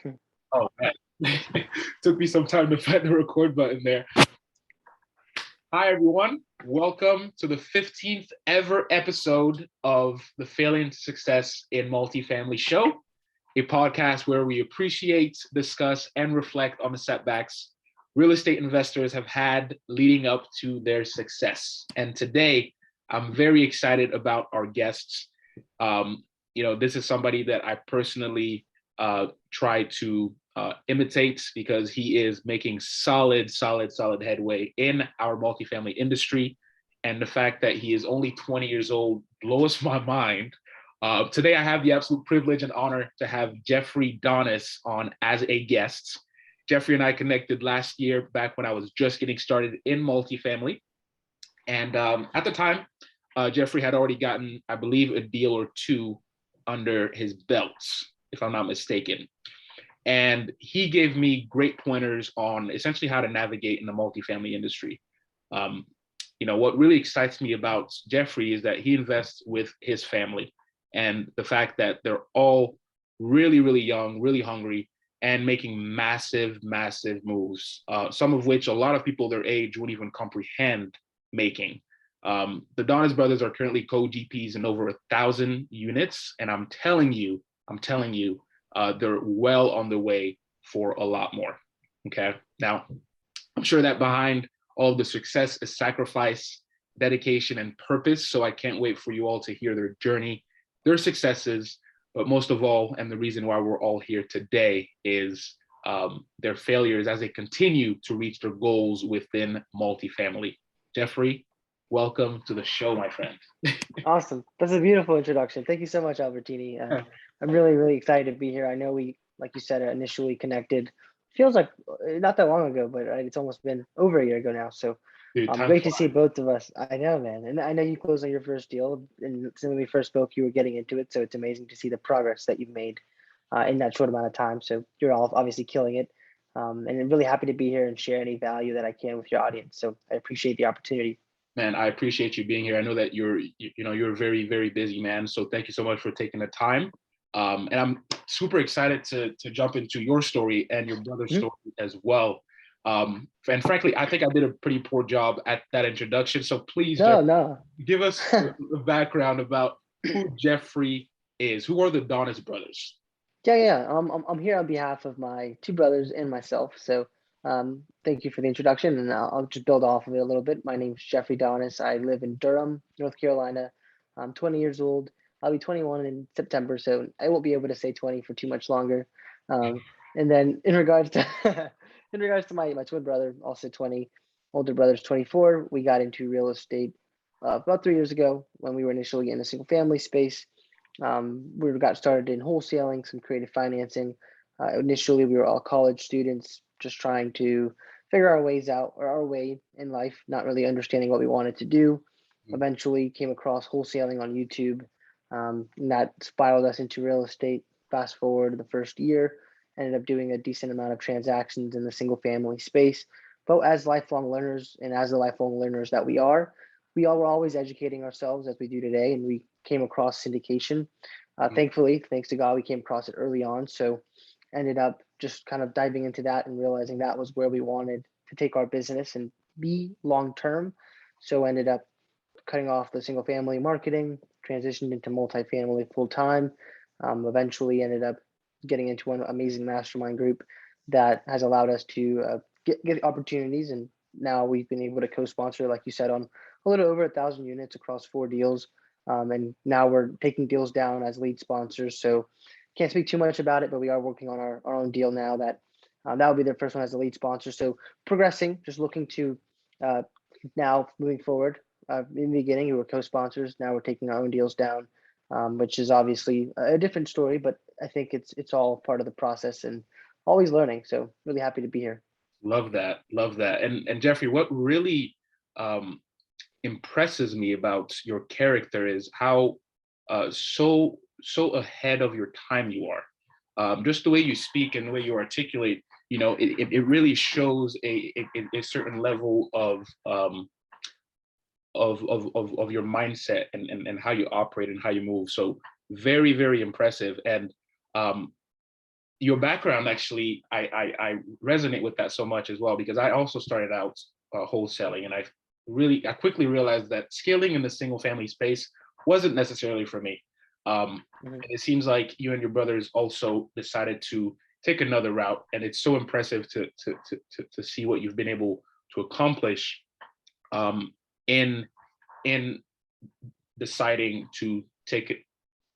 Oh man, took me some time to find the record button there. Hi everyone, welcome to the 15th ever episode of the Failing to Success in Multifamily show, a podcast where we appreciate, discuss, and reflect on the setbacks real estate investors have had leading up to their success. And today, I'm very excited about our guests. This is somebody that I personally try to imitate because he is making solid headway in our multifamily industry. And the fact that he is only 20 years old blows my mind. Today, I have the absolute privilege and honor to have Jeffrey Donnis on as a guest. Jeffrey and I connected last year back when I was just getting started in multifamily. And at the time, Jeffrey had already gotten, I believe, a deal or two under his belts, if I'm not mistaken. And he gave me great pointers on essentially how to navigate in the multifamily industry. What really excites me about Jeffrey is that he invests with his family and the fact that they're all really young, really hungry, and making massive moves, some of which a lot of people their age wouldn't even comprehend making. The Donnis brothers are currently co-GPs in over 1,000 units, and I'm telling you, they're well on their way for a lot more. Okay, now I'm sure that behind all of the success is sacrifice, dedication, and purpose. So I can't wait for you all to hear their journey, their successes, but most of all, and the reason why we're all here today is their failures as they continue to reach their goals within multifamily. Jeffrey, welcome to the show, my friend. Awesome. That's a beautiful introduction. Thank you so much, Albertini. I'm really excited to be here. I know we, like you said, initially connected. Feels like not that long ago, but it's almost been over a year ago now. So Dude, time great to flies. see both of us. I know, man. And I know you closed on your first deal. And when we first spoke, you were getting into it. So it's amazing to see the progress that you've made in that short amount of time. So you're all obviously killing it. And I'm really happy to be here and share any value that I can with your audience. So I appreciate the opportunity. Man, I appreciate you being here. I know that you're a very busy man. So thank you so much for taking the time. And I'm super excited to jump into your story and your brother's story as well. And frankly, I think I did a pretty poor job at that introduction. So please, Jeff, No. give us a background about who Jeffrey is. Who are the Donnis brothers? Yeah. I'm here on behalf of my two brothers and myself. So thank you for the introduction, and I'll just build off of it a little bit. My name's Jeffrey Donis. I live in Durham, North Carolina. I'm 20 years old. I'll be 21 in September, so I won't be able to say 20 for too much longer. And then in regards to in regards to my twin brother, also 20, older brother's 24. We got into real estate about 3 years ago when we were initially in a single family space. We got started in wholesaling, some creative financing. Initially, we were all college students, just trying to figure our ways out or our way in life, not really understanding what we wanted to do. Eventually, came across wholesaling on YouTube, and that spiraled us into real estate. Fast forward the first year, ended up doing a decent amount of transactions in the single family space. But as lifelong learners, and as the lifelong learners that we all were always educating ourselves as we do today, and we came across syndication. Thankfully, thanks to God, we came across it early on. So ended up just kind of diving into that and realizing that was where we wanted to take our business and be long term. So ended up cutting off the single family marketing, transitioned into multifamily full time. Eventually ended up getting into an amazing mastermind group that has allowed us to get opportunities. And now we've been able to co-sponsor, like you said, on a little over 1,000 units across 4 deals. And now we're taking deals down as lead sponsors. So can't speak too much about it, but we are working on our own deal now that will be the first one as a lead sponsor. So progressing, just looking to now moving forward. In the beginning, we were co-sponsors. Now we're taking our own deals down, which is obviously a different story, but I think it's all part of the process and always learning. So really happy to be here. Love that. And Jeffrey, what really impresses me about your character is how so ahead of your time you are. Just the way you speak and the way you articulate, it really shows a certain level of your mindset and how you operate and how you move. So very impressive. And your background actually, I resonate with that so much as well, because I also started out wholesaling, and I quickly realized that scaling in the single family space wasn't necessarily for me. Mhm. And it seems like you and your brothers also decided to take another route, and it's so impressive to see what you've been able to accomplish um, in in deciding to take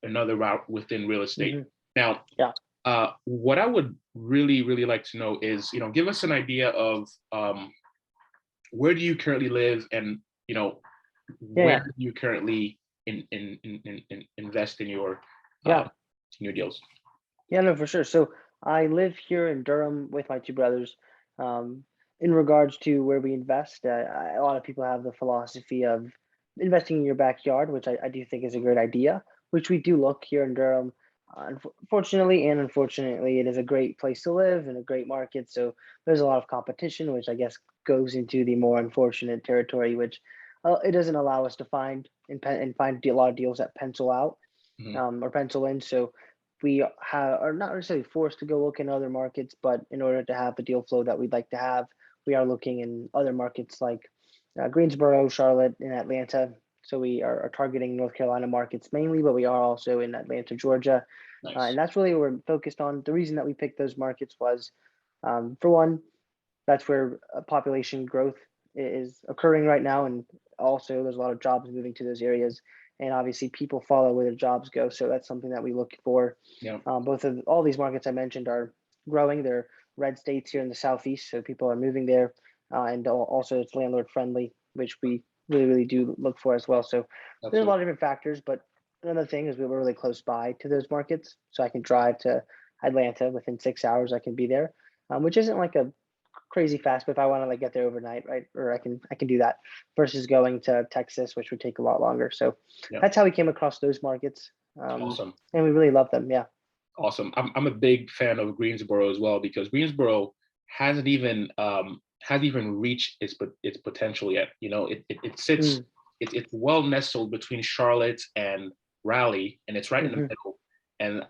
another route within real estate. Mhm. Now, Yeah. what I would really, really like to know is, give us an idea of where do you currently live, and Yeah. where Yeah. do you currently invest Yeah. in your deals? Yeah, no, for sure. So I live here in Durham with my two brothers. Um, in regards to where we invest, a lot of people have the philosophy of investing in your backyard, which I do think is a great idea, which we do look here in Durham. Fortunately and unfortunately, it is a great place to live and a great market. So there's a lot of competition, which I guess goes into the more unfortunate territory, which it doesn't allow us to find and find a lot of deals that pencil out Mhm. or pencil in. So we are not necessarily forced to go look in other markets, but in order to have the deal flow that we'd like to have, we are looking in other markets like Greensboro, Charlotte, and Atlanta. So we are targeting North Carolina markets mainly, but we are also in Atlanta, Georgia, and Nice. that's really what we're focused on. The reason that we picked those markets was, for one, that's where population growth is occurring right now, and also there's a lot of jobs moving to those areas, and obviously people follow where their jobs go, so that's something that we look for. Yeah. Both of all these markets I mentioned are growing. They're red states here in the southeast, so people are moving there, and also it's landlord friendly, which we really do look for as well. So there's a Absolutely. lot of different factors, but another thing is we were really close by to those markets, so I can drive to Atlanta within 6 hours. I can be there, which isn't like a crazy fast, but if I want to like get there overnight, right, or I can do that versus going to Texas, which would take a lot longer. So Yeah. that's how we came across those markets, Awesome. and we really love them. Yeah. Awesome. I'm a big fan of Greensboro as well, because Greensboro hasn't even reached its potential yet. It sits, Mm, it's well nestled between Charlotte and Raleigh, and it's right in the hmm. middle. And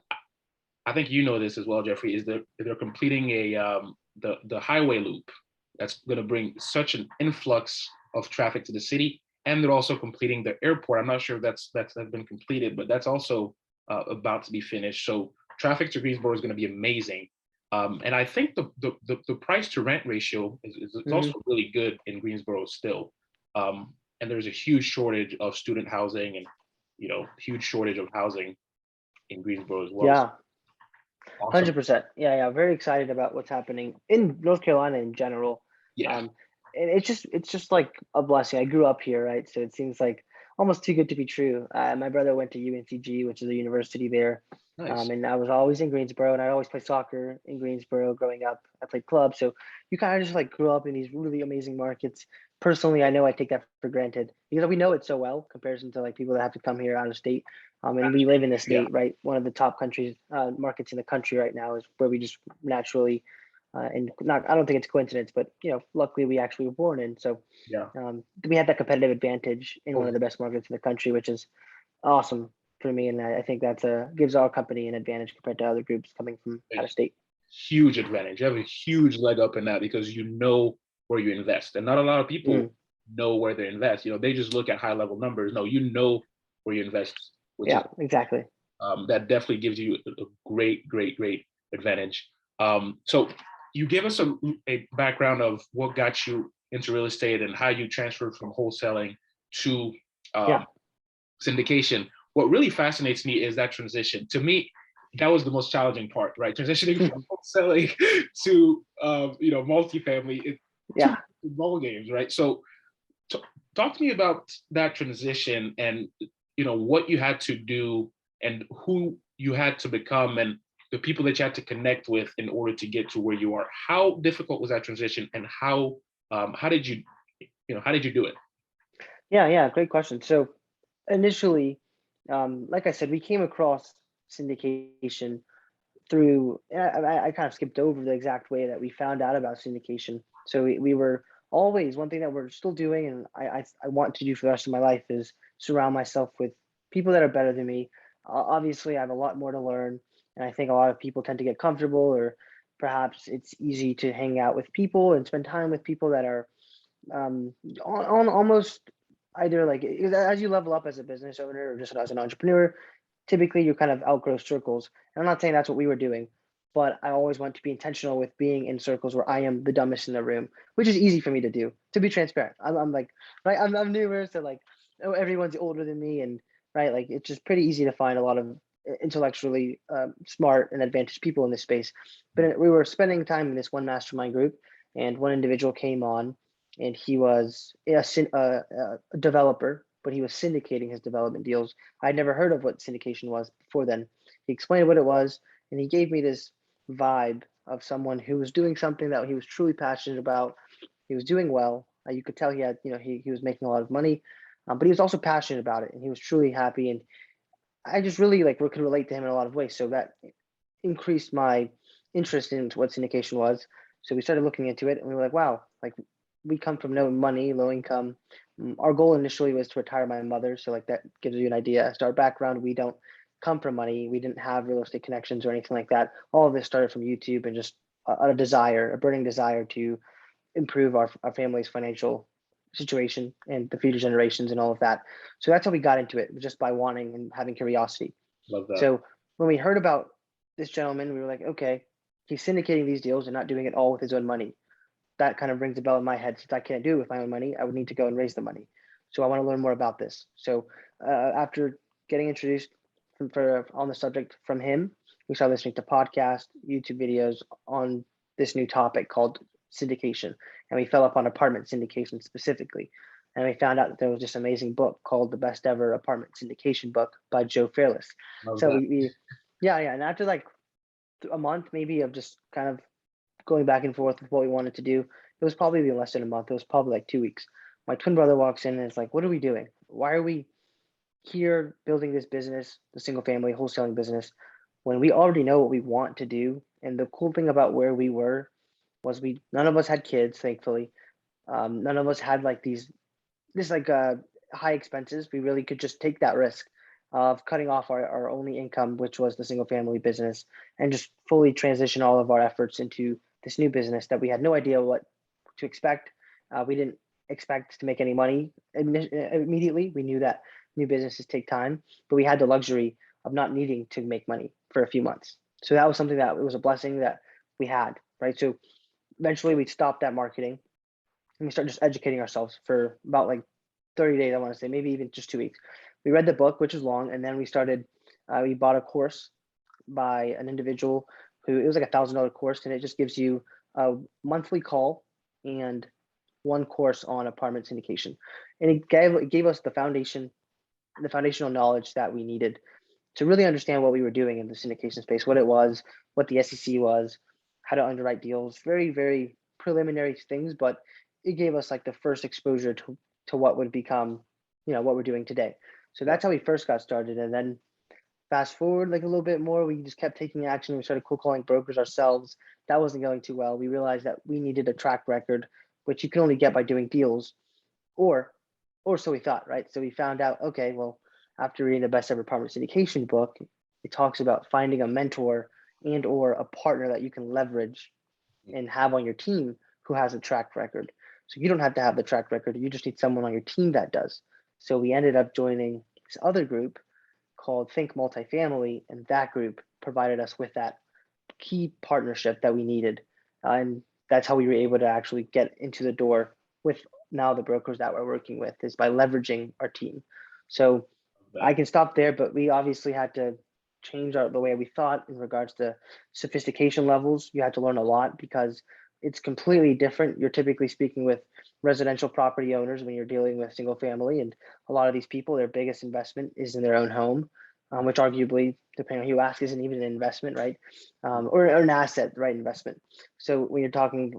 I think you know this as well, Jeffrey. Is they're completing the highway loop that's going to bring such an influx of traffic to the city, and they're also completing the airport. I'm not sure if that's been completed, but that's also about to be finished. So traffic to Greensboro is going to be amazing. And I think the price to rent ratio is Hmm. also really good in Greensboro still. And there's a huge shortage of student housing, and huge shortage of housing in Greensboro as well. So Yeah, awesome. 100%. Yeah, yeah. Very excited about what's happening in North Carolina in general. Yeah. Um, and it's just like a blessing. I grew up here, right? So it seems like almost too good to be true. My brother went to UNCG, which is a university there, Nice. and I was always in Greensboro, and I always played soccer in Greensboro growing up. I played club, so you kind of just like grew up in these really amazing markets. Personally, I know I take that for granted because we know it so well, comparison to like people that have to come here out of state. And we live in the Yeah. state, right? One of the top countries, markets in the country right now is where we just naturally, and not, I don't think it's coincidence, but luckily we actually were born in. So Yeah. we had that competitive advantage in one of Totally. the best markets in the country, which is awesome for me. And I think that's gives our company an advantage compared to other groups coming from A out of state. huge advantage. You have a huge leg up in that, because you know where you invest. And not a lot of people Mm, know where they invest. They just look at high level numbers. No, you know where you invest, which is yeah, exactly. that definitely gives you a great advantage. So you gave us a background of what got you into real estate and how you transferred from wholesaling to Yeah. um, syndication. What really fascinates me is that transition. To me, that was the most challenging part, right? Transitioning from wholesaling to multifamily. Two Yeah. ball games, right? So t- talk to me about that transition, and what you had to do, and who you had to become, and the people that you had to connect with in order to get to where you are. How difficult was that transition, and how did you do it? Yeah. Yeah. Great question. So initially, like I said, we came across syndication through I kind of skipped over the exact way that we found out about syndication. So we were always one thing that we're still doing, and I want to do for the rest of my life is surround myself with people that are better than me. Obviously, I have a lot more to learn. And I think a lot of people tend to get comfortable, or perhaps it's easy to hang out with people and spend time with people that are on almost either like as you level up as a business owner or just as an entrepreneur, typically you kind of outgrow circles. And I'm not saying that's what we were doing, but I always want to be intentional with being in circles where I am the dumbest in the room, which is easy for me to do. To be transparent, I'm like, right, I'm newer, so like, oh, everyone's older than me, and right, like it's just pretty easy to find a lot of intellectually smart and advantaged people in this space. But we were spending time in this one mastermind group, and one individual came on, and he was a developer, but he was syndicating his development deals. I'd never heard of what syndication was before then. He explained what it was, and he gave me this vibe of someone who was doing something that he was truly passionate about. He was doing well. You could tell he had, he was making a lot of money, but he was also passionate about it, and he was truly happy. And I just really like could relate to him in a lot of ways. So that increased my interest in what syndication was. So we started looking into it, and we were like, wow, like we come from no money, low income. Our goal initially was to retire my mother. So like that gives you an idea. As to our background, we don't come from money. We didn't have real estate connections or anything like that. All of this started from YouTube and just a burning desire to improve our family's financial situation and the future generations and all of that. So that's how we got into it, just by wanting and having curiosity. Love that. So when we heard about this gentleman, we were like, okay, he's syndicating these deals and not doing it all with his own money. That kind of rings a bell in my head. Since I can't do it with my own money, I would need to go and raise the money. So I want to learn more about this. So after getting introduced on the subject from him, we started listening to podcasts, YouTube videos on this new topic called syndication, and we fell upon apartment syndication specifically. And we found out that there was this amazing book called The Best Ever Apartment Syndication Book by Joe Fairless. Love So that. yeah. And after like a month maybe of just kind of going back and forth with what we wanted to do, it was probably less than a month. It was probably like 2 weeks. My twin brother walks in and is like, what are we doing? Why are we here building this business, the single family wholesaling business, when we already know what we want to do? And the cool thing about where we were was none of us had kids, thankfully. None of us had like this like high expenses. We really could just take that risk of cutting off our only income, which was the single family business, and just fully transition all of our efforts into this new business that we had no idea what to expect. We didn't expect to make any money immediately. We knew that new businesses take time, but we had the luxury of not needing to make money for a few months. So that was something that it was a blessing that we had, right? So eventually we stopped that marketing, and we started just educating ourselves for about like 30 days, I want to say, maybe even just 2 weeks. We read the book, which was long, and then we bought a course by an individual who, it was like $1,000 course, and it just gives you a monthly call and one course on apartment syndication. And it gave us the foundational knowledge that we needed to really understand what we were doing in the syndication space, what it was, what the SEC was, how to underwrite deals, very, very preliminary things, but it gave us like the first exposure to what would become, what we're doing today. So that's how we first got started. And then fast forward like a little bit more, we just kept taking action. We started cold calling brokers ourselves. That wasn't going too well. We realized that we needed a track record, which you can only get by doing deals, or so we thought, right? So we found out, okay, well, after reading the Best Ever Apartment Syndication book, it talks about finding a mentor and or a partner that you can leverage and have on your team who has a track record. So you don't have to have the track record. You just need someone on your team that does. So we ended up joining this other group called Think Multifamily, and that group provided us with that key partnership that we needed. And that's how we were able to actually get into the door with now the brokers that we're working with, is by leveraging our team. So I can stop there, but we obviously had to change the way we thought in regards to sophistication levels. You had to learn a lot because it's completely different. You're typically speaking with residential property owners when you're dealing with single family, and a lot of these people, their biggest investment is in their own home, which arguably, depending on who you ask, isn't even an investment, right? Or an asset, right? Investment. So when you're talking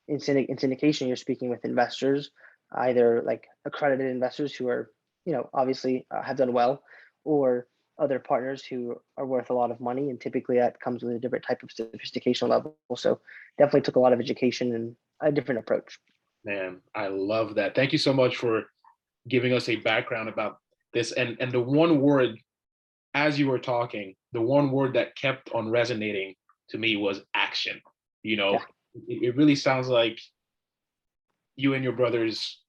in syndication, you're speaking with investors, either like accredited investors who are, obviously have done well, or other partners who are worth a lot of money, and typically that comes with a different type of sophistication level. So definitely took a lot of education and a different approach. Man, I love that. Thank you so much for giving us a background about this. And the one word, as you were talking, the one word that kept on resonating to me was action. You know, Yeah. it really sounds like you and your brothers,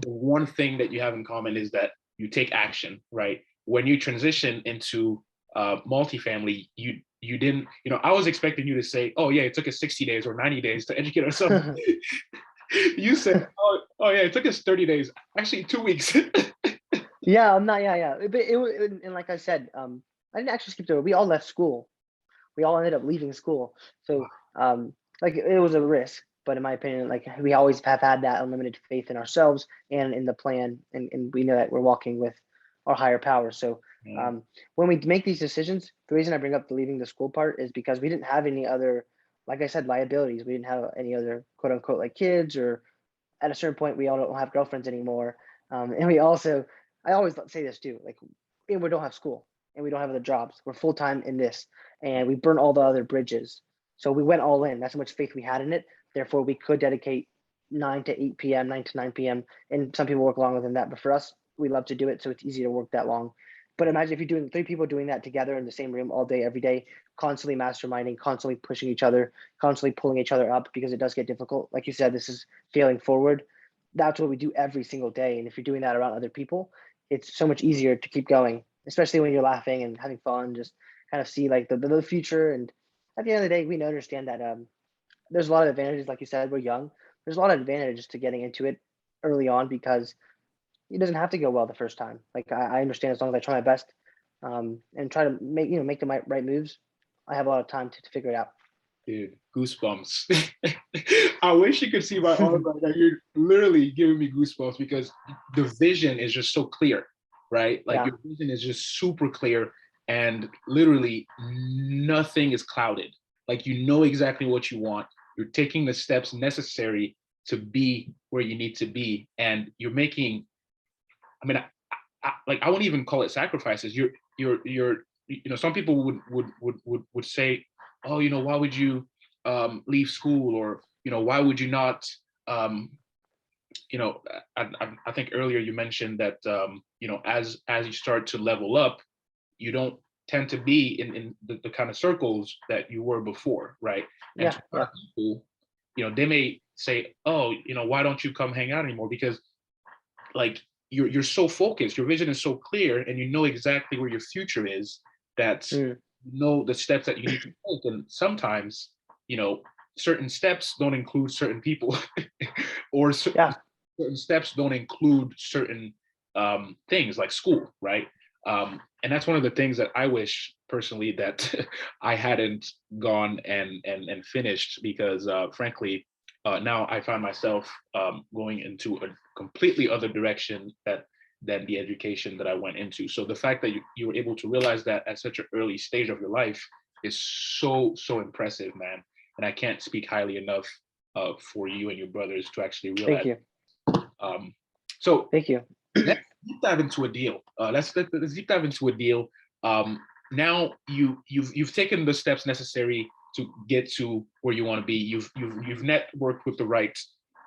the one thing that you have in common is that you take action, right? When you transition into multifamily, you didn't, you know, I was expecting you to say, oh yeah, it took us 60 days or 90 days to educate ourselves. You said, oh yeah, it took us 30 days, actually 2 weeks. Yeah, I'm not. Yeah, yeah. But and like I said, I didn't actually skip over. We all left school. We all ended up leaving school. So, like it was a risk, but in my opinion, like we always have had that unlimited faith in ourselves and in the plan, and we know that we're walking with our higher power. So, Mm. when we make these decisions, the reason I bring up the leaving the school part is because we didn't have any other, like I said, liabilities. We didn't have any other quote unquote like kids, or at a certain point, we all don't have girlfriends anymore. And we also, I always say this too, like we don't have school and we don't have other jobs. We're full time in this, and we burn all the other bridges. So we went all in. That's how much faith we had in it. Therefore, we could dedicate 9 to 8 p.m., 9 to 9 p.m. And some people work longer than that, but for us, we love to do it, so it's easy to work that long. But imagine if you're doing 3 people doing that together in the same room all day, every day, constantly masterminding, constantly pushing each other, constantly pulling each other up, because it does get difficult. Like you said, this is failing forward. That's what we do every single day. And if you're doing that around other people, it's so much easier to keep going, especially when you're laughing and having fun, just kind of see like the future. And at the end of the day, we understand that there's a lot of advantages. Like you said, we're young. There's a lot of advantages to getting into it early on, because it doesn't have to go well the first time. Like I understand, as long as I try my best, and try to make the right moves, I have a lot of time to figure it out. Dude, goosebumps. I wish you could see my arm right now. You're literally giving me goosebumps because the vision is just so clear, right? Like Yeah, your vision is just super clear and literally nothing is clouded. Like you know exactly what you want. You're taking the steps necessary to be where you need to be. And you're making, I mean, like I wouldn't even call it sacrifices. You're, you know, some people would say, oh, you know, why would you leave school, or you know, why would you not? Um, you know, I think earlier you mentioned that you know, as you start to level up, you don't tend to be in the kind of circles that you were before, right? And to yeah, a lot yeah, of people, you know, they may say, oh, you know, why don't you come hang out anymore? Because like you're so focused, your vision is so clear, and you know exactly where your future is, that mm, you know the steps that you need to take. And sometimes, you know, certain steps don't include certain people, or yeah, certain steps don't include certain things like school, right? And that's one of the things that I wish personally that I hadn't gone and finished, because frankly, now I find myself going into a completely other direction than the education that I went into. So the fact that you were able to realize that at such an early stage of your life is so impressive, man. And I can't speak highly enough for you and your brothers to actually thank realize. you, Um, so thank you. let's deep dive into a deal. Let's deep dive into a deal. Now you've taken the steps necessary to get to where you want to be. You've networked with the right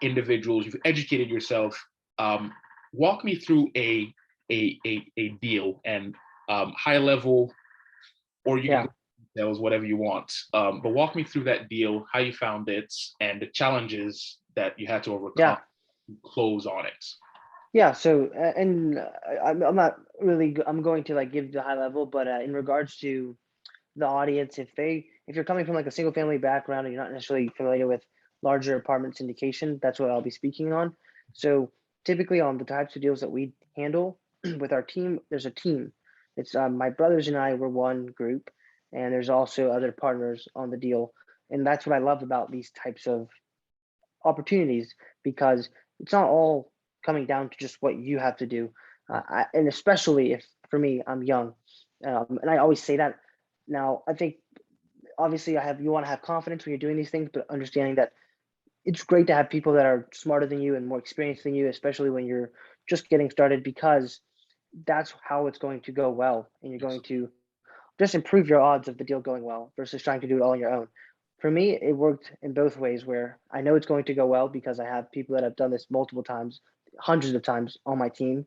individuals. You've educated yourself. Walk me through a deal, and high level, or you can Yeah, go details, whatever you want. But walk me through that deal, how you found it, and the challenges that you had to overcome yeah. to close on it. Yeah, so and I'm not really I'm going to like give the high level, but in regards to the audience, if you're coming from like a single family background and you're not necessarily familiar with larger apartment syndication, that's what I'll be speaking on. So typically on the types of deals that we handle with our team, there's a team. It's my brothers and I were one group, and there's also other partners on the deal, and that's what I love about these types of opportunities, because it's not all coming down to just what you have to do. And especially if, for me, I'm young, and I always say that. Now, I think obviously you want to have confidence when you're doing these things, but understanding that it's great to have people that are smarter than you and more experienced than you, especially when you're just getting started, because that's how it's going to go well, and you're going to just improve your odds of the deal going well versus trying to do it all on your own. For me, it worked in both ways, where I know it's going to go well because I have people that have done this multiple times, hundreds of times on my team,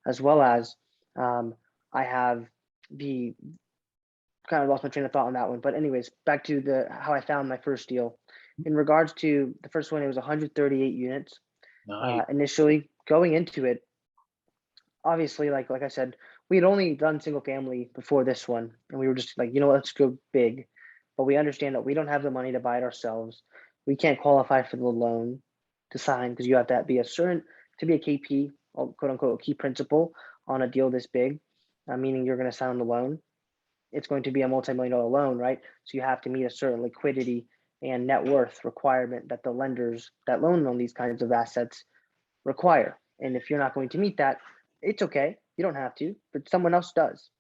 as well as, um, I have the kind of lost my train of thought on that one. But anyways, back to the how I found my first deal. In regards to the first one, it was 138 units. Nice. Initially going into it, obviously, like I said, we had only done single family before this one, and we were just like, you know what, let's go big. But we understand that we don't have the money to buy it ourselves. We can't qualify for the loan to sign because you have to be a certain to be a KP, or quote unquote, key principal on a deal this big, meaning you're going to sign the loan. It's going to be a multi-million dollar loan, right? So you have to meet a certain liquidity and net worth requirement that the lenders that loan on these kinds of assets require. And if you're not going to meet that, it's okay. You don't have to, but someone else does.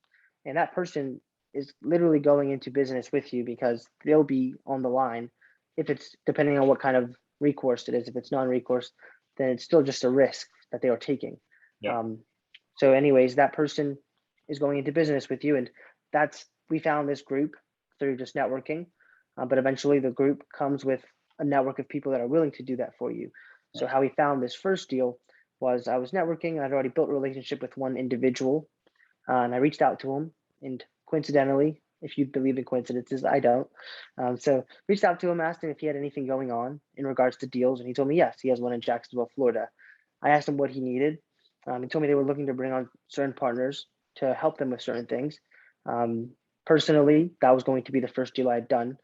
And that person is literally going into business with you because they'll be on the line. If it's depending on what kind of recourse it is, if it's non-recourse, then it's still just a risk that they are taking. Yeah. So anyways, that person is going into business with you. And we found this group through just networking. But eventually the group comes with a network of people that are willing to do that for you. So how we found this first deal was I was networking and I'd already built a relationship with one individual, and I reached out to him, and coincidentally, if you believe in coincidences, I don't. So reached out to him, asked him if he had anything going on in regards to deals, and he told me yes, he has one in Jacksonville, Florida. I asked him what he needed. He told me they were looking to bring on certain partners to help them with certain things. Um, Personally, that was going to be the first deal I had done.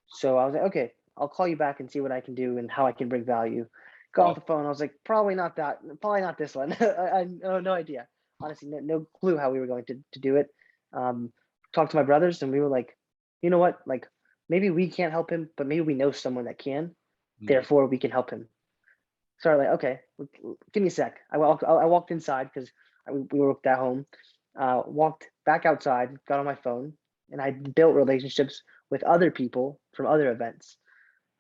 So I was like, okay, I'll call you back and see what I can do and how I can bring value. Got off the phone. I was like, probably not that, probably not this one. I have no idea. Honestly, no clue how we were going to do it. Talked to my brothers and we were like, you know what? Like maybe we can't help him, but maybe we know someone that can. Therefore, we can help him. So I'm like, okay, give me a sec. I walked inside because we worked at home. Walked back outside, got on my phone, and I built relationships with other people from other events.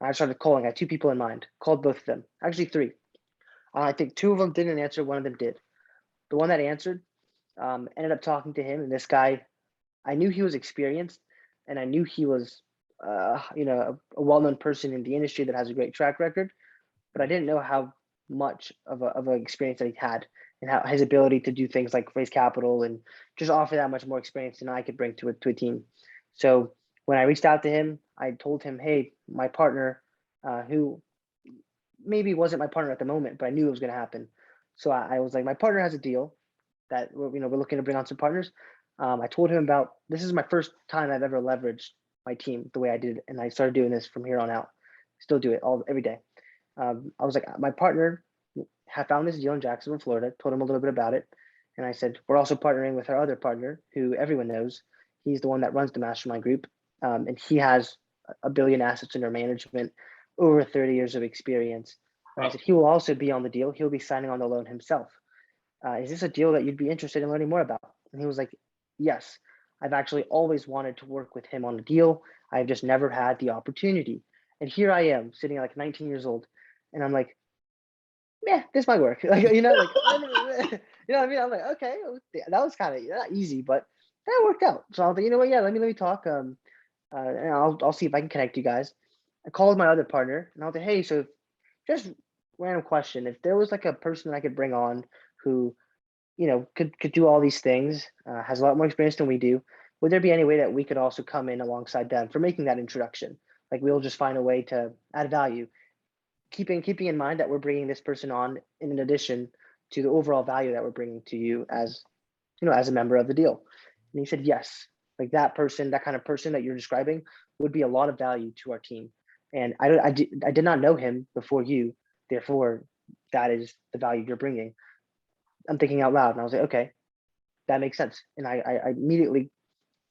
I started calling. I had two people in mind. Called both of them. Actually, three. I think two of them didn't answer. One of them did. The one that answered ended up talking to him, and this guy, I knew he was experienced, and I knew he was, a well-known person in the industry that has a great track record. But I didn't know how much of an experience that he had, and how his ability to do things like raise capital and just offer that much more experience than I could bring to a team. So when I reached out to him, I told him, hey, my partner, who maybe wasn't my partner at the moment, but I knew it was going to happen. So I was like, my partner has a deal that we're looking to bring on some partners. I told him about this is my first time I've ever leveraged my team the way I did, and I started doing this from here on out. Still do it every day. I was like, my partner had found this deal in Jacksonville, Florida. Told him a little bit about it, and I said we're also partnering with our other partner, who everyone knows. He's the one that runs the mastermind group, and he has a billion assets under management, over 30 years of experience. And I said he will also be on the deal. He'll be signing on the loan himself. Is this a deal that you'd be interested in learning more about? And he was like, yes. I've actually always wanted to work with him on a deal. I've just never had the opportunity. And here I am sitting like 19 years old. And I'm like, yeah, this might work. Like, you know what I mean? I'm like, okay, that was kind of not easy, but that worked out. So I was like, you know what? Yeah, let me talk. And I'll see if I can connect you guys. I called my other partner and I was like, hey, so just random question. If there was like a person that I could bring on who, could do all these things, has a lot more experience than we do, would there be any way that we could also come in alongside them for making that introduction? Like we'll just find a way to add value, keeping in mind that we're bringing this person on in addition to the overall value that we're bringing to you as as a member of the deal. And he said yes. Like that person, that kind of person that you're describing would be a lot of value to our team. And I did not know him before you, therefore that is the value you're bringing. I'm thinking out loud and I was like, okay, that makes sense. And I immediately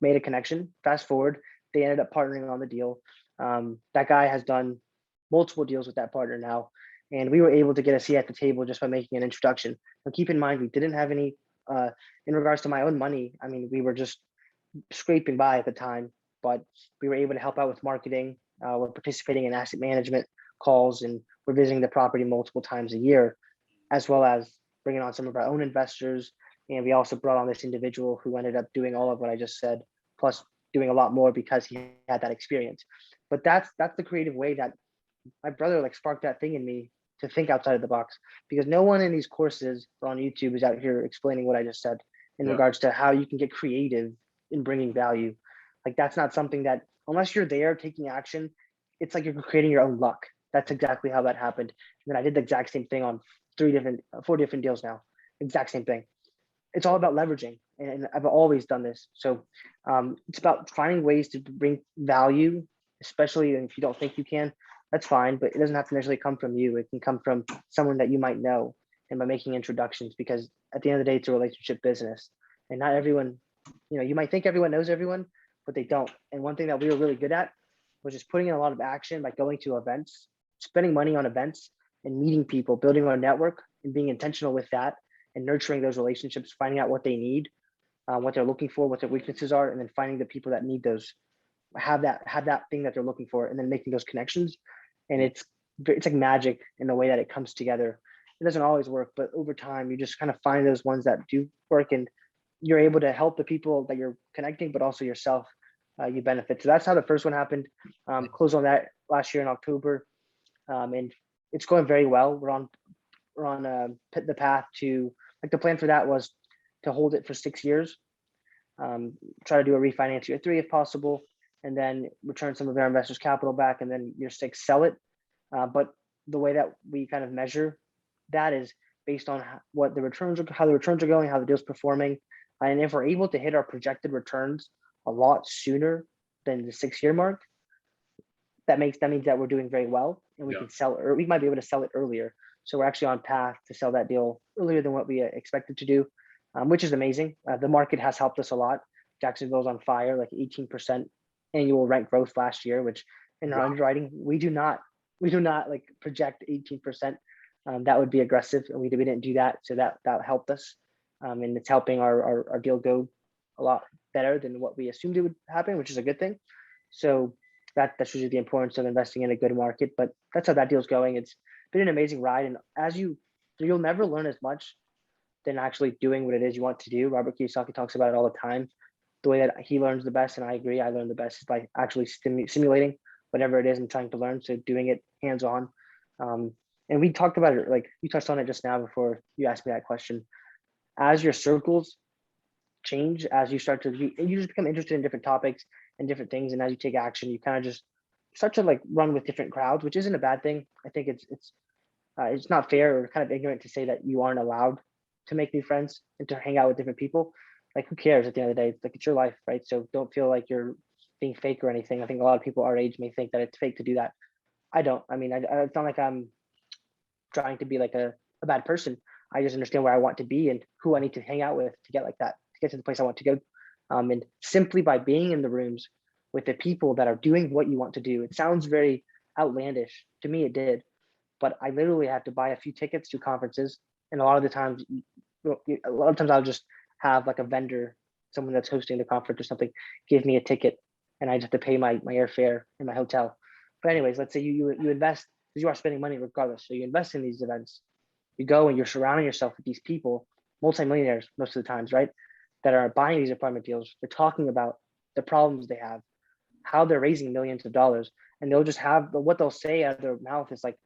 made a connection. Fast forward, they ended up partnering on the deal. That guy has done multiple deals with that partner now, and we were able to get a seat at the table just by making an introduction. Now, keep in mind, we didn't have any, in regards to my own money. I mean, we were just scraping by at the time, but we were able to help out with marketing. We're participating in asset management calls, and we're visiting the property multiple times a year, as well as bringing on some of our own investors. And we also brought on this individual who ended up doing all of what I just said, plus doing a lot more because he had that experience. But that's the creative way that my brother like sparked that thing in me to think outside of the box, because no one in these courses or on YouTube is out here explaining what I just said in regards to how you can get creative in bringing value. Like that's not something that, unless you're there taking action, it's like you're creating your own luck. That's exactly how that happened. And then I did the exact same thing on 4 different deals now. Exact same thing. It's all about leveraging, and I've always done this. So it's about finding ways to bring value, especially if you don't think you can. That's fine, but it doesn't have to necessarily come from you. It can come from someone that you might know, and by making introductions. Because at the end of the day, it's a relationship business, and not everyone, you might think everyone knows everyone, but they don't. And one thing that we were really good at was just putting in a lot of action by going to events, spending money on events, and meeting people, building our network, and being intentional with that, and nurturing those relationships, finding out what they need, what they're looking for, what their weaknesses are, and then finding the people that need those, have that thing that they're looking for, and then making those connections. And it's like magic in the way that it comes together. It doesn't always work, but over time, you just kind of find those ones that do work, and you're able to help the people that you're connecting, but also yourself. You benefit. So that's how the first one happened. Closed on that last year in October, and it's going very well. We're on the path to, like, the plan for that was to hold it for 6 years, try to do a refinance year 3 if possible, and then return some of our investors' capital back, and then year 6 sell it. But the way that we kind of measure that is based on how the returns are going, how the deal's performing, and if we're able to hit our projected returns a lot sooner than the 6-year mark, that means that we're doing very well, and we Yeah. can sell it, or we might be able to sell it earlier. So we're actually on path to sell that deal earlier than what we expected to do, which is amazing. The market has helped us a lot. Jacksonville's on fire, like 18% annual rent growth last year, which in our Wow. underwriting we do not like project 18%. That would be aggressive, and we didn't do that. So that helped us, and it's helping our deal go a lot better than what we assumed it would happen, which is a good thing. So that's usually the importance of investing in a good market. But that's how that deal's going. It's been an amazing ride, and you'll never learn as much than actually doing what it is you want to do. Robert Kiyosaki talks about it all the time. The way that he learns the best, and I agree, I learn the best, is by actually simulating whatever it is I'm trying to learn. So doing it hands on. And we talked about it, like you touched on it just now before you asked me that question. As your circles change, as you you just become interested in different topics and different things, and as you take action, you kind of just start to like run with different crowds, which isn't a bad thing. I think it's not fair or kind of ignorant to say that you aren't allowed to make new friends and to hang out with different people. Like, who cares at the end of the day? It's like, it's your life, right? So don't feel like you're being fake or anything. I think a lot of people our age may think that it's fake to do that. I don't. I mean, it's not like I'm trying to be like a bad person. I just understand where I want to be and who I need to hang out with to get like that, to get to the place I want to go. And simply by being in the rooms with the people that are doing what you want to do, it sounds very outlandish. To me, it did. But I literally had to buy a few tickets to conferences. And a lot of times I'll just have like a vendor, someone that's hosting the conference or something, give me a ticket, and I just have to pay my airfare and my hotel. But anyways, let's say you invest, because you are spending money regardless. So you invest in these events, you go and you're surrounding yourself with these people, multimillionaires most of the times, right? That are buying these apartment deals. They're talking about the problems they have, how they're raising millions of dollars, and they'll just have what they'll say out of their mouth is like,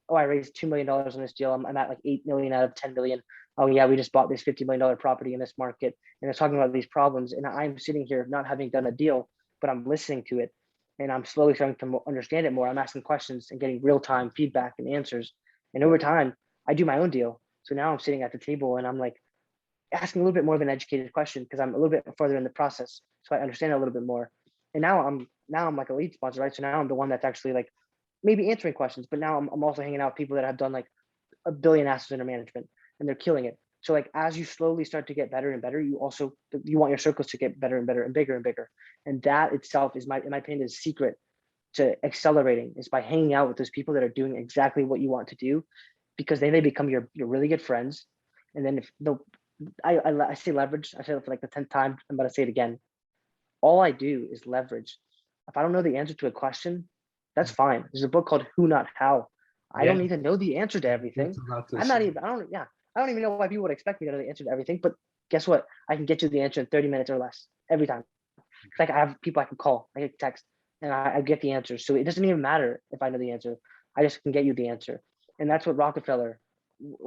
"Oh, I raised $2 million on this deal. I'm at like 8 million out of 10 million. Oh yeah, we just bought this $50 million property in this market," and they're talking about these problems. And I'm sitting here not having done a deal, but I'm listening to it, and I'm slowly starting to understand it more. I'm asking questions and getting real time feedback and answers. And over time, I do my own deal. So now I'm sitting at the table and I'm like asking a little bit more of an educated question because I'm a little bit further in the process, so I understand it a little bit more. And now I'm like a lead sponsor, right? So now I'm the one that's actually like maybe answering questions, but now I'm also hanging out with people that have done like a billion assets under management, and they're killing it. So like as you slowly start to get better and better, you want your circles to get better and better and bigger and bigger. And that itself is in my opinion, is secret to accelerating, is by hanging out with those people that are doing exactly what you want to do, because then they become your really good friends. And then if they'll I say leverage, I said it for like the 10th time, I'm about to say it again. All I do is leverage. If I don't know the answer to a question, that's fine. There's a book called Who Not How. I Yeah. don't need to know the answer to everything. That's about to I'm not say. even, I don't, yeah, I don't even know why people would expect me to know the answer to everything. But guess what? I can get you the answer in 30 minutes or less every time. It's like I have people I can call, I can text, and I get the answer. So it doesn't even matter if I know the answer. I just can get you the answer. And that's what Rockefeller,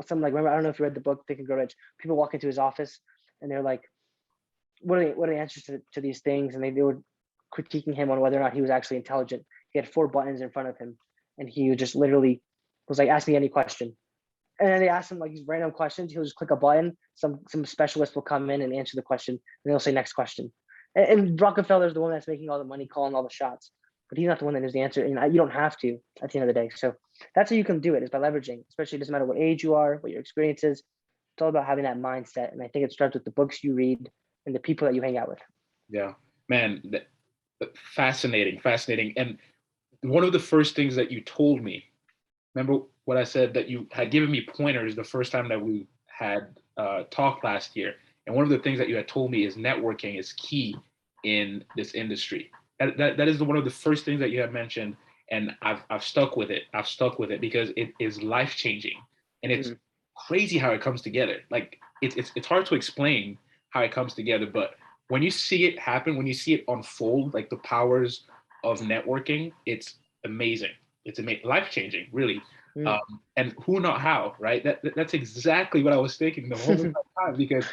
something like, remember, I don't know if you read the book Think and Grow Rich. People walk into his office and they're like, what are the answers to these things? And they would critiquing him on whether or not he was actually intelligent. He had 4 buttons in front of him, and he just literally was like, "Ask me any question." And then they ask him like these random questions. He'll just click a button. Some specialist will come in and answer the question, and they'll say next question. And Rockefeller's the one that's making all the money, calling all the shots, but he's not the one that knows the answer. And you don't have to at the end of the day. So that's how you can do it, is by leveraging. Especially, it doesn't matter what age you are, what your experience is. It's all about having that mindset. And I think it starts with the books you read and the people that you hang out with. Yeah, man, fascinating, fascinating. And one of the first things that you told me, remember what I said, that you had given me pointers the first time that we had talked last year. And one of the things that you had told me is networking is key in this industry. That is one of the first things that you had mentioned. And I've stuck with it. I've stuck with it because it is life changing. And it's crazy how it comes together. Like it's hard to explain how it comes together, but when you see it happen, when you see it unfold, like the powers of networking, it's amazing. It's amazing, life changing, really. And who, not how, right? That's exactly what I was thinking the whole time, because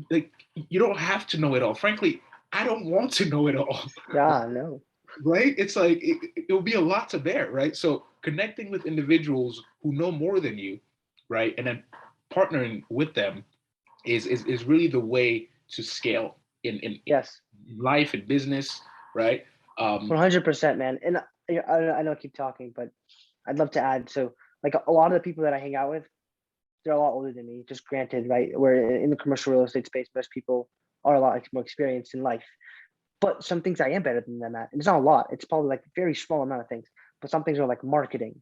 like you don't have to know it all. Frankly, I don't want to know it all. Yeah, no. Right? It's like it will be a lot to bear, right? So connecting with individuals who know more than you, right, and then partnering with them is really the way to scale in Yes. life and business, right? 100%, man. And I know I keep talking, but I'd love to add. So, like a lot of the people that I hang out with, they're a lot older than me. Just granted, right? Where in the commercial real estate space, most people are a lot more experienced in life. But some things I am better than them at, and it's not a lot. It's probably like a very small amount of things. But some things are like marketing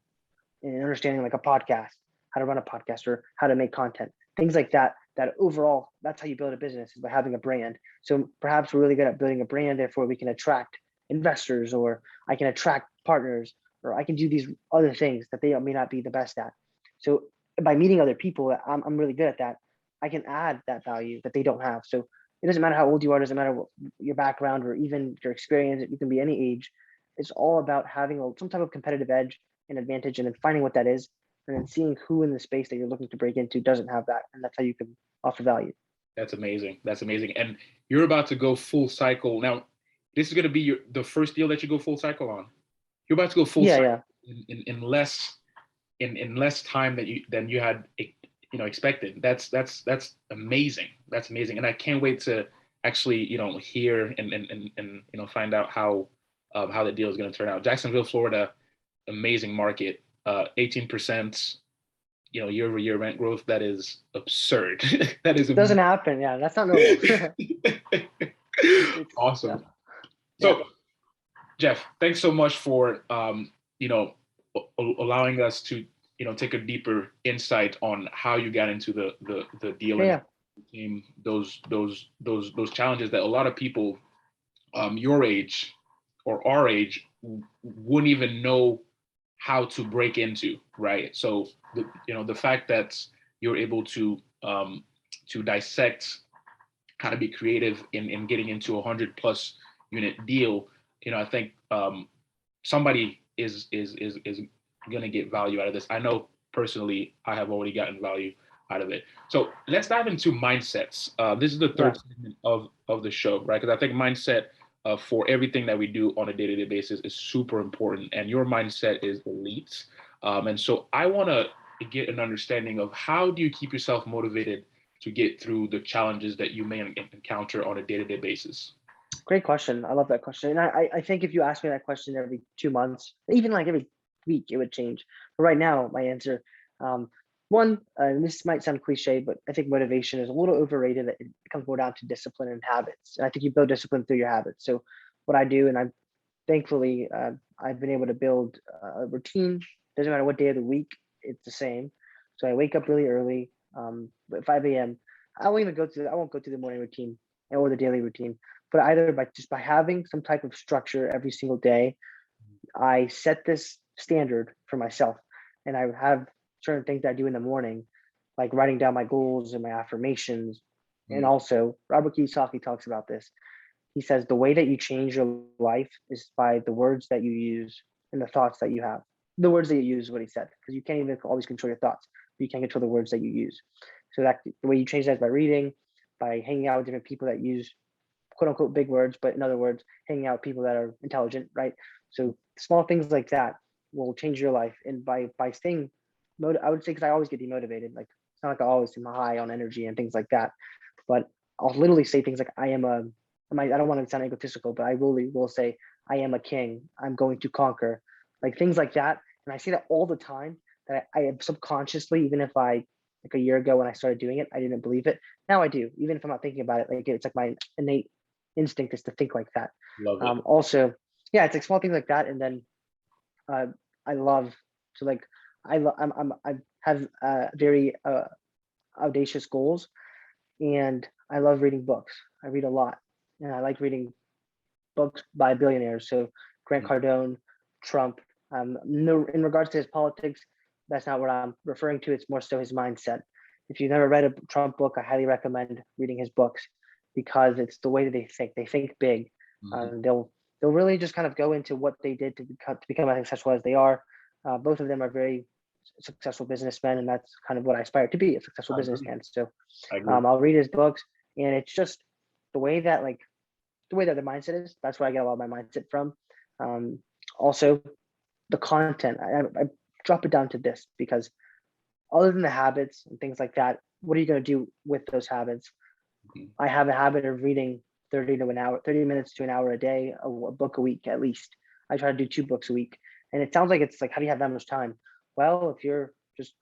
and understanding like a podcast, how to run a podcast, or how to make content, things like that. That overall, that's how you build a business, is by having a brand. So perhaps we're really good at building a brand, therefore we can attract investors, or I can attract partners, or I can do these other things that they may not be the best at. So by meeting other people, I'm really good at that. I can add that value that they don't have. So it doesn't matter how old you are, it doesn't matter what your background or even your experience. You can be any age. It's all about having some type of competitive edge and advantage, and then finding what that is, and then seeing who in the space that you're looking to break into doesn't have that, and that's how you can offer value. That's amazing. That's amazing. And you're about to go full cycle now. This is going to be the first deal that you go full cycle on. You're about to go full cycle in less time than you had expected. That's amazing. That's amazing. And I can't wait to actually hear and find out how the deal is going to turn out. Jacksonville, Florida, amazing market. 18% year-over-year rent growth. That is absurd. That is doesn't happen. Yeah, that's not normal. Awesome. So Jeff, thanks so much for allowing us to take a deeper insight on how you got into the deal and became those challenges that a lot of people your age or our age wouldn't even know how to break into, right? So the fact that you're able to dissect how to be creative in getting into 100+ unit deal, I think somebody is going to get value out of this. I know personally I have already gotten value out of it. So let's dive into mindsets. This is the third segment of the show, right? Because I think mindset for everything that we do on a day-to-day basis is super important, and your mindset is elite. And so I want to get an understanding of how do you keep yourself motivated to get through the challenges that you may encounter on a day-to-day basis? Great question. I love that question. And I think if you ask me that question every 2 months, even like every week, it would change. But right now, my answer, one, and this might sound cliche, but I think motivation is a little overrated. It comes more down to discipline and habits. And I think you build discipline through your habits. So what I do, and I'm thankfully, I've been able to build a routine. Doesn't matter what day of the week, it's the same. So I wake up really early, at 5 a.m. I won't go through the morning routine or the daily routine, but either by having some type of structure every single day, I set this standard for myself, and I have certain things that I do in the morning, like writing down my goals and my affirmations. And also, Robert Kiyosaki talks about this. He says the way that you change your life is by the words that you use and the thoughts that you have. The words that you use is what he said, because you can't even always control your thoughts, but you can control the words that you use. So that the way you change that is by reading, by hanging out with different people that use quote unquote big words, but in other words, hanging out with people that are intelligent, right? So small things like that will change your life. And by staying I would say, because I always get demotivated. Like it's not like I always am high on energy and things like that. But I'll literally say things like I don't want to sound egotistical, but I really will say I am a king. I'm going to conquer, like things like that. And I say that all the time. That I am subconsciously, even if I like a year ago when I started doing it, I didn't believe it. Now I do, even if I'm not thinking about it. Like it's like my innate instinct is to think like that. Love it. Also, yeah, it's like small things like that. And then I love to like I have very audacious goals, and I love reading books. I read a lot, and I like reading books by billionaires. So Grant Cardone, Trump. No, in regards to his politics, that's not what I'm referring to. It's more so his mindset. If you've never read a Trump book, I highly recommend reading his books because it's the way that they think. They think big. They'll really just kind of go into what they did to become as successful as they are. Both of them are very successful businessmen, and that's kind of what I aspire to be, a successful businessman. So I'll read his books, and it's just the way that the mindset is. That's where I get a lot of my mindset from. Also, the content. I drop it down to this because other than the habits and things like that, what are you going to do with those habits? I have a habit of reading 30 minutes to an hour a day, a book a week at least. I try to do 2 books a week. And it sounds like it's like, how do you have that much time? Well, if you're just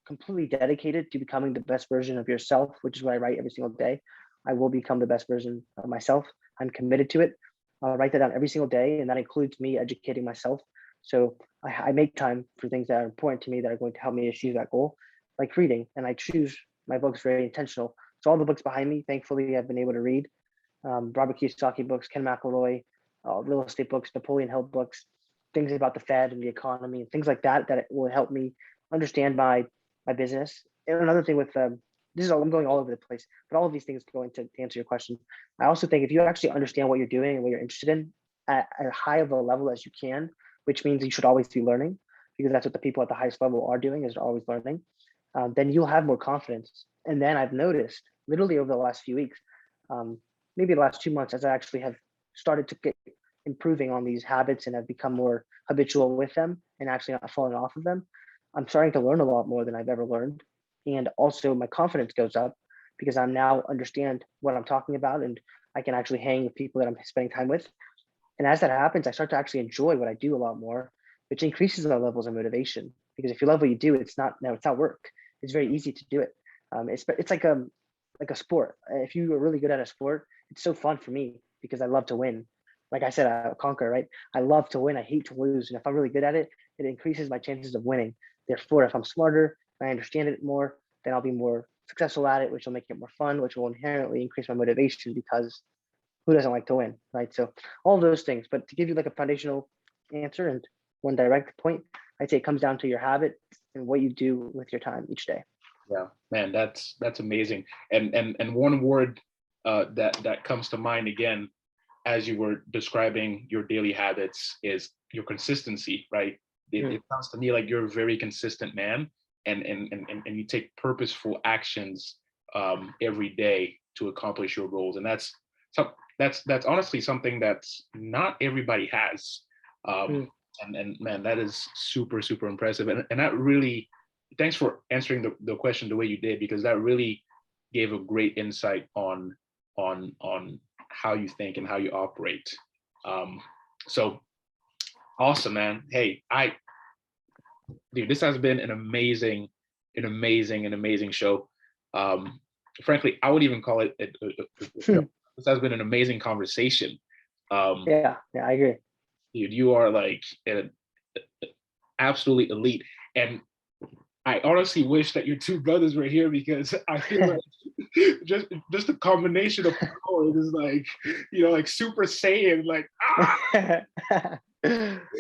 completely dedicated to becoming the best version of yourself, which is what I write every single day, I will become the best version of myself. I'm committed to it. I'll write that down every single day. And that includes me educating myself. So I make time for things that are important to me that are going to help me achieve that goal, like reading. And I choose my books very intentional. So all the books behind me, thankfully, I've been able to read. Robert Kiyosaki books, Ken McElroy, real estate books, Napoleon Hill books, things about the Fed and the economy and things like that, that will help me understand my business. And another thing with I'm going all over the place, but all of these things going to answer your question. I also think if you actually understand what you're doing and what you're interested in at as high of a level as you can, which means you should always be learning, because that's what the people at the highest level are doing, is always learning, then you'll have more confidence. And then I've noticed literally over the last few weeks, maybe the last 2 months, as I actually have started to get improving on these habits and have become more habitual with them and actually not falling off of them, I'm starting to learn a lot more than I've ever learned. And also my confidence goes up because I now understand what I'm talking about, and I can actually hang with people that I'm spending time with. And as that happens, I start to actually enjoy what I do a lot more, which increases our levels of motivation. Because if you love what you do, it's not work. It's very easy to do it. It's like a sport. If you are really good at a sport, it's so fun for me because I love to win. Like I said, I conquer, right? I love to win. I hate to lose. And if I'm really good at it, it increases my chances of winning. Therefore, if I'm smarter and I understand it more, then I'll be more successful at it, which will make it more fun, which will inherently increase my motivation because who doesn't like to win, right? So all of those things. But to give you like a foundational answer and one direct point, I'd say it comes down to your habit and what you do with your time each day. Yeah, man, that's amazing. And one word that comes to mind again as you were describing your daily habits is your consistency, right? It sounds to me like you're a very consistent man, and you take purposeful actions every day to accomplish your goals, and that's honestly something that's not everybody has. And man, that is super impressive, and that really, thanks for answering the question the way you did, because that really gave a great insight on how you think and how you operate. So awesome, man. Hey, dude, this has been an amazing show. Frankly, I would even call it this has been an amazing conversation. Yeah, I agree. Dude, you are like absolutely elite, and I honestly wish that your 2 brothers were here, because I feel like just the combination of power is like, like Super Saiyan, like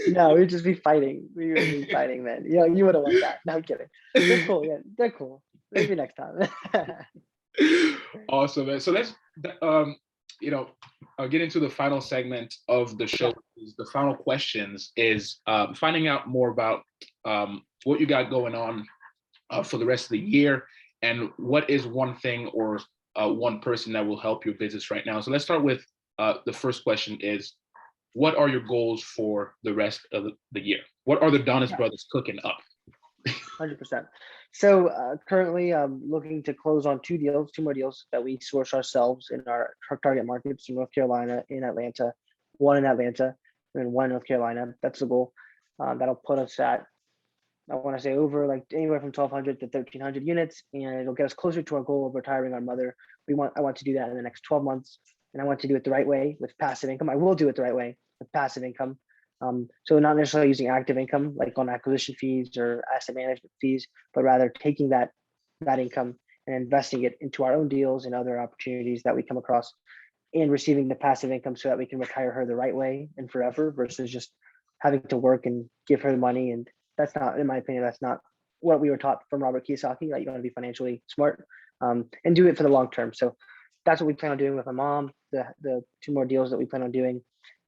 No, we'd just be fighting. We would be fighting, man. You would have loved that. No, I'm kidding. They're cool. Yeah, they're cool. Maybe next time. Awesome, man. So let's I'll get into the final segment of the show. The final questions is finding out more about what you got going on for the rest of the year, and what is one thing or one person that will help your business right now. So let's start with the first question is, what are your goals for the rest of the year? What are the Donnis brothers cooking up? 100%. So currently, I'm looking to close on two more deals that we source ourselves in our target markets in North Carolina, in Atlanta, one in Atlanta, and one in North Carolina. That's the goal. That'll put us at, I want to say, over like anywhere from 1,200 to 1,300 units, and it'll get us closer to our goal of retiring our mother. I want to do that in the next 12 months, and I want to do it the right way with passive income. I will do it the right way with passive income. So not necessarily using active income like on acquisition fees or asset management fees, but rather taking that income and investing it into our own deals and other opportunities that we come across, and receiving the passive income so that we can retire her the right way and forever, versus just having to work and give her the money. And that's not, in my opinion, that's not what we were taught from Robert Kiyosaki. Like, you want to be financially smart and do it for the long term. So that's what we plan on doing with my mom, the two more deals that we plan on doing.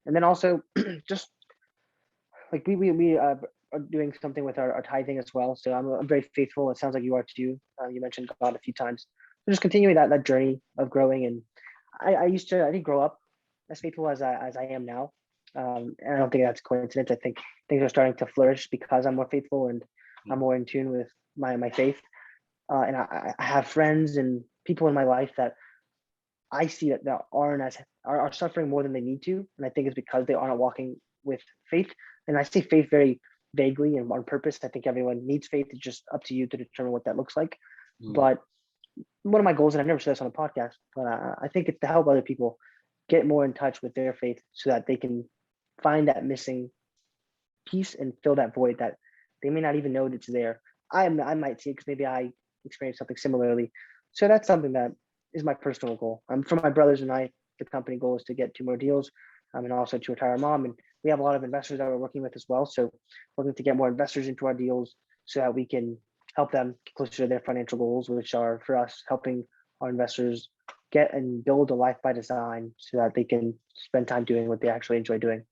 And then also just like we are doing something with our tithing as well. So I'm very faithful. It sounds like you are too. You mentioned God a few times. So just continuing that journey of growing. And I didn't grow up as faithful as I am now. And I don't think that's a coincidence. I think things are starting to flourish because I'm more faithful and I'm more in tune with my faith. And I have friends and people in my life that I see that are suffering more than they need to. And I think it's because they aren't walking with faith. And I say faith very vaguely and on purpose. I think everyone needs faith. It's just up to you to determine what that looks like. But one of my goals, and I've never said this on a podcast, but I think it's to help other people get more in touch with their faith so that they can find that missing piece and fill that void that they may not even know that's there. I might see it because maybe I experienced something similarly. So that's something that is my personal goal. For my brothers and I, the company goal is to get two more deals, and also to retire our mom. And we have a lot of investors that we're working with as well. So we're looking to get more investors into our deals so that we can help them get closer to their financial goals, which are for us helping our investors get and build a life by design so that they can spend time doing what they actually enjoy doing.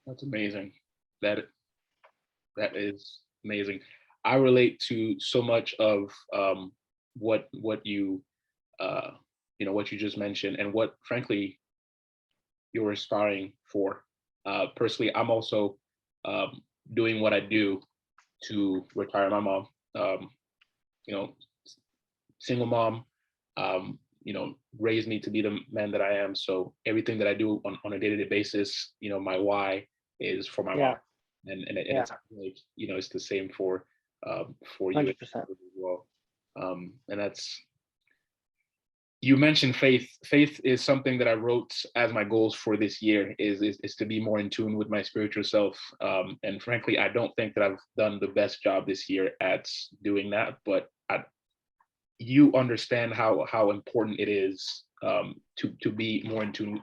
That's amazing. That is amazing. I relate to so much of what you what you just mentioned, and what frankly you're aspiring for. Personally, I'm also doing what I do to retire my mom. Single mom, raised me to be the man that I am. So everything that I do on a day-to-day basis, my why is for my mom, and it's like, it's the same for you 100%. as well. And that's, you mentioned faith. Faith is something that I wrote as my goals for this year, is to be more in tune with my spiritual self. And frankly, I don't think that I've done the best job this year at doing that, but you understand how important it is to be more in tune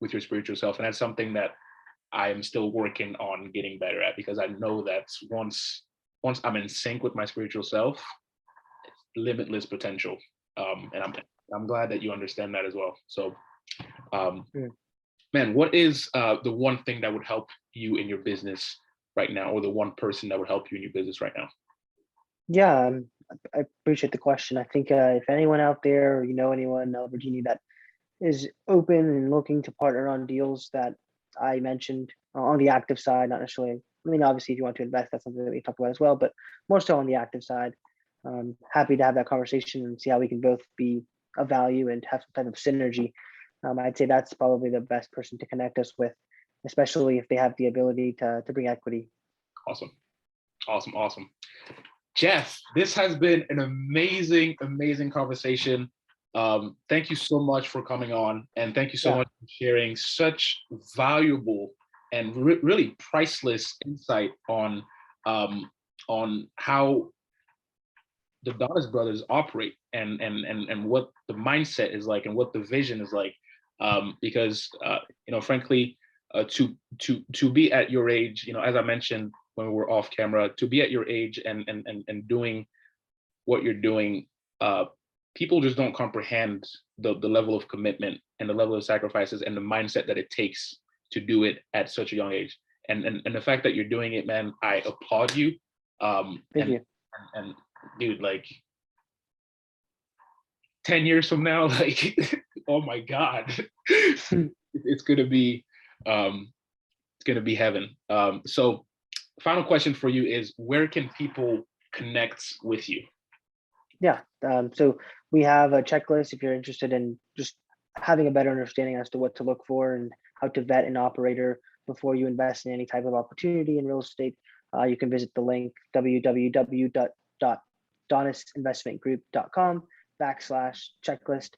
with your spiritual self. And that's something that I am still working on getting better at, because I know that once I'm in sync with my spiritual self, it's limitless potential. And I'm glad that you understand that as well. So, man, what is the one thing that would help you in your business right now, or the one person that would help you in your business right now? Yeah, I appreciate the question. I think if anyone out there, or anyone in Virginia that is open and looking to partner on deals that I mentioned on the active side, not necessarily, I mean, obviously, if you want to invest, that's something that we talk about as well, but more so on the active side. Happy to have that conversation and see how we can both be of value and have some type of synergy. I'd say that's probably the best person to connect us with, especially if they have the ability to bring equity. Awesome. Jeff, this has been an amazing conversation. Thank you so much for coming on, and thank you so much for sharing such valuable and really priceless insight on how the Donnis brothers operate, and what the mindset is like, and what the vision is like. Because frankly, to be at your age, as I mentioned when we were off camera, to be at your age and doing what you're doing, people just don't comprehend the level of commitment and the level of sacrifices and the mindset that it takes to do it at such a young age. And the fact that you're doing it, man, I applaud you. Thank you. And dude, like 10 years from now, like, oh my God, it's gonna be heaven. So final question for you is, where can people connect with you? Yeah. So we have a checklist if you're interested in just having a better understanding as to what to look for and how to vet an operator before you invest in any type of opportunity in real estate. You can visit the link www.donisinvestmentgroup.com/checklist.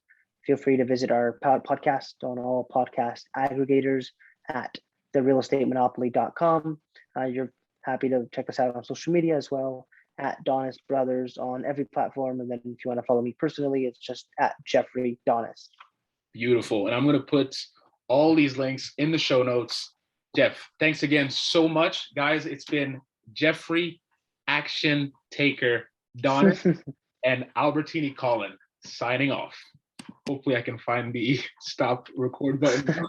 Feel free to visit our podcast on all podcast aggregators at therealestatemonopoly.com. You're happy to check us out on social media as well at Donis Brothers on every platform. And then if you want to follow me personally, it's just at Jeffrey Donis. Beautiful. And I'm going to put all these links in the show notes. Jeff, thanks again so much. Guys, it's been Jeffrey Action Taker Donis and Albertini Colin signing off. Hopefully I can find the stop record button.